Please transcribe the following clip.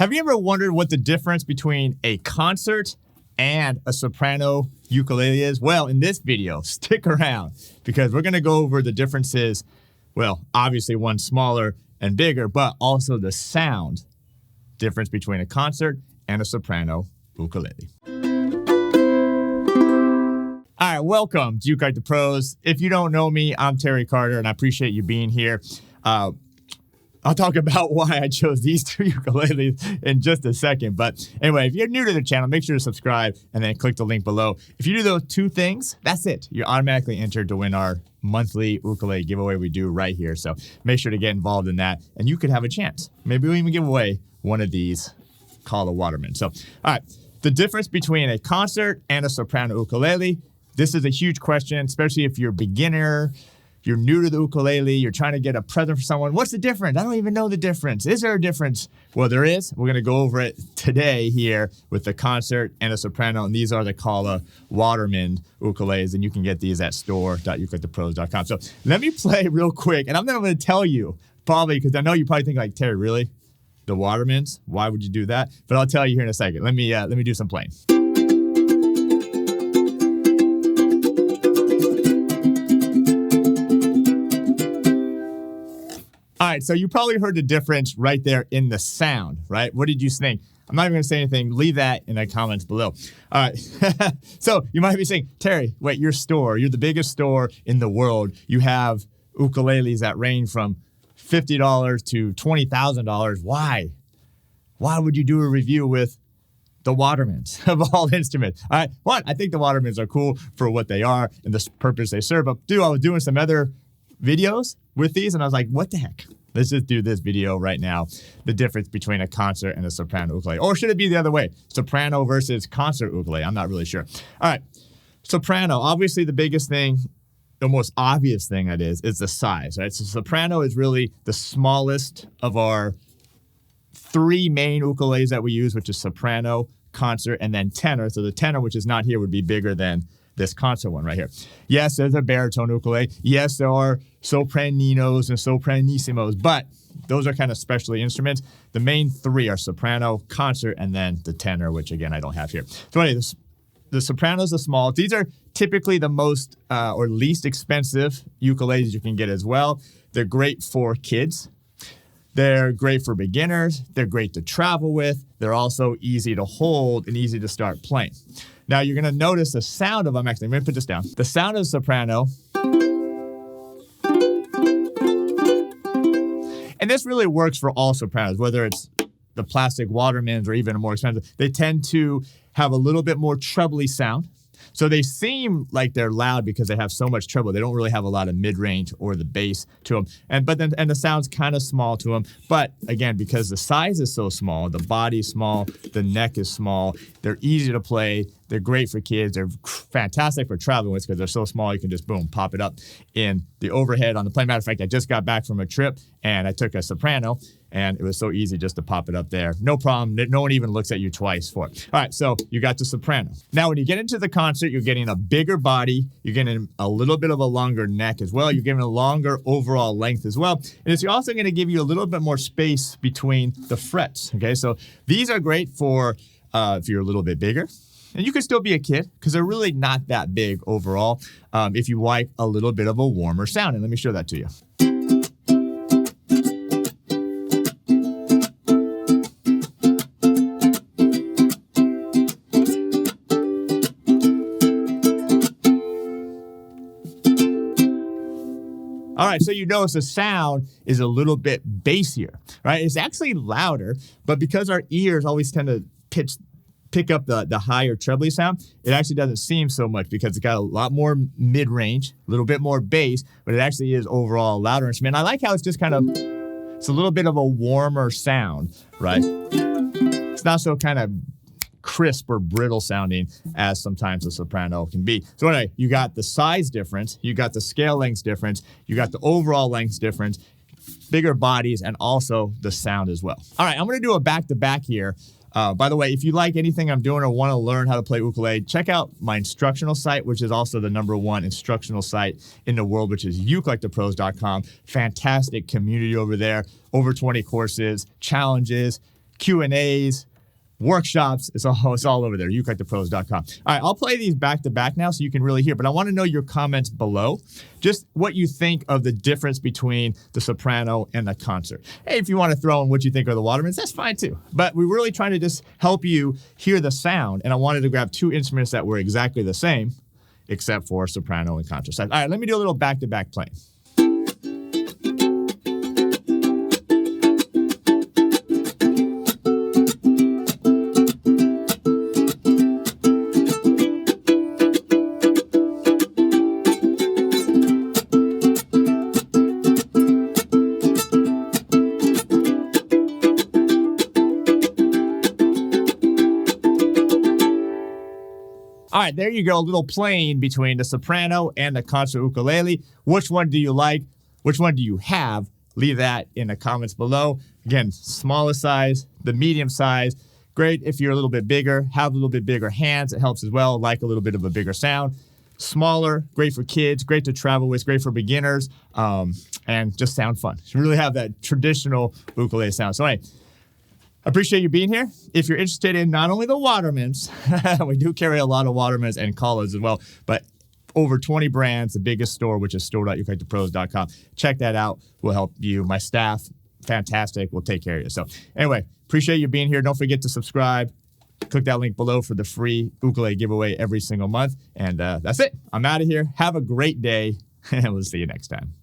Have you ever wondered what the difference between a concert and a soprano ukulele is? Well, in this video, stick around because we're going to go over the differences. Well, obviously one smaller and bigger, but also the sound difference between a concert and a soprano ukulele. All right, welcome to ukelikethepros. If you don't know me, I'm Terry Carter, and I appreciate you being here. I'll talk about why I chose these two ukuleles in just a second. But anyway, if you're new to the channel, make sure to subscribe and then click the link below. If you do those two things, that's it. You're automatically entered to win our monthly ukulele giveaway we do right here. So make sure to get involved in that, and you could have a chance. Maybe we'll even give away one of these Kala Waterman. So, all right, the difference between a concert and a soprano ukulele. This is a huge question, especially if you're a beginner, you're new to the ukulele, you're trying to get a present for someone. What's the difference? I don't even know the difference. Is there a difference? Well, there is. We're going to go over it today here with the concert and a soprano, and these are the Kala Waterman ukuleles, and you can get these at store.ukelikethepros.com. So let me play real quick, and I'm not going to tell you, probably, because I know you probably think like, Terry, really? The Watermans? Why would you do that? But I'll tell you here in a second. Let me do some playing. All right, so you probably heard the difference right there in the sound, right? What did you think? I'm not even going to say anything. Leave that in the comments below. All right, so you might be saying, Terry, wait, your store, you're the biggest store in the world. You have ukuleles that range from $50 to $20,000. Why? Why would you do a review with the Watermans of all instruments? All right, one, I think the Watermans are cool for what they are and the purpose they serve. But I was doing some other videos with these, and I was like, what the heck? Let's just do this video right now. The difference between a concert and a soprano ukulele. Or should it be the other way? Soprano versus concert ukulele. I'm not really sure. All right. Soprano, obviously the biggest thing, the most obvious thing that is the size, right? So soprano is really the smallest of our three main ukuleles that we use, which is soprano, concert, and then tenor. So the tenor, which is not here, would be bigger than this concert one right here. Yes, there's a baritone ukulele. Yes, there are sopraninos and sopranissimos, but those are kind of specialty instruments. The main three are soprano, concert, and then the tenor, which again, I don't have here. So anyway, the sopranos are small. These are typically the most or least expensive ukuleles you can get as well. They're great for kids. They're great for beginners. They're great to travel with. They're also easy to hold and easy to start playing. Now, you're going to notice the sound of them. Actually, I'm going to put this down. The sound of the soprano. And this really works for all sopranos, whether it's the plastic Watermans or even more expensive. They tend to have a little bit more trebly sound. So they seem like they're loud because they have so much treble. They don't really have a lot of mid-range or the bass to them. And the sound's kind of small to them. But again, because the size is so small, the body's small, the neck is small, they're easy to play. They're great for kids. They're fantastic for traveling with because they're so small. You can just, boom, pop it up in the overhead on the plane. Matter of fact, I just got back from a trip and I took a soprano and it was so easy just to pop it up there. No problem. No one even looks at you twice for it. All right, so you got the soprano. Now, when you get into the concert, you're getting a bigger body. You're getting a little bit of a longer neck as well. You're getting a longer overall length as well. And it's also going to give you a little bit more space between the frets, okay? So these are great for if you're a little bit bigger. And you can still be a kid because they're really not that big overall if you like a little bit of a warmer sound. And let me show that to you. All right, so you notice the sound is a little bit bassier, right? It's actually louder, but because our ears always tend to pick up the higher trebly sound, it actually doesn't seem so much because it's got a lot more mid-range, a little bit more bass, but it actually is overall a louder instrument. I like how it's just kind of, it's a little bit of a warmer sound, right? It's not so kind of crisp or brittle sounding as sometimes a soprano can be. So anyway, you got the size difference, you got the scale length difference, you got the overall length difference, bigger bodies, and also the sound as well. All right, I'm going to do a back-to-back here. By the way, if you like anything I'm doing or want to learn how to play ukulele, check out my instructional site, which is also the #1 instructional site in the world, which is ukelikethepros.com. Fantastic community over there. Over 20 courses, challenges, Q&As, workshops. It's all over there, ukelikethepros.com. All right, I'll play these back to back now so you can really hear, but I want to know your comments below. Just what you think of the difference between the soprano and the concert. Hey, if you want to throw in what you think of the Watermans, that's fine too. But we're really trying to just help you hear the sound, and I wanted to grab two instruments that were exactly the same, except for soprano and concert. All right, let me do a little back-to-back playing. All right, there you go, a little playing between the soprano and the concert ukulele. Which one do you like? Which one do you have? Leave that in the comments below. Again, smallest size, the medium size. Great if you're a little bit bigger, have a little bit bigger hands. It helps as well, like a little bit of a bigger sound. Smaller, great for kids, great to travel with, great for beginners, and just sound fun. You really have that traditional ukulele sound. So anyway, appreciate you being here. If you're interested in not only the Watermans, we do carry a lot of Watermans and Kalas as well, but over 20 brands, the biggest store, which is store.ukelikethepros.com. Check that out. We'll help you. My staff, fantastic. We'll take care of you. So anyway, appreciate you being here. Don't forget to subscribe. Click that link below for the free ukulele giveaway every single month. And that's it. I'm out of here. Have a great day, and we'll see you next time.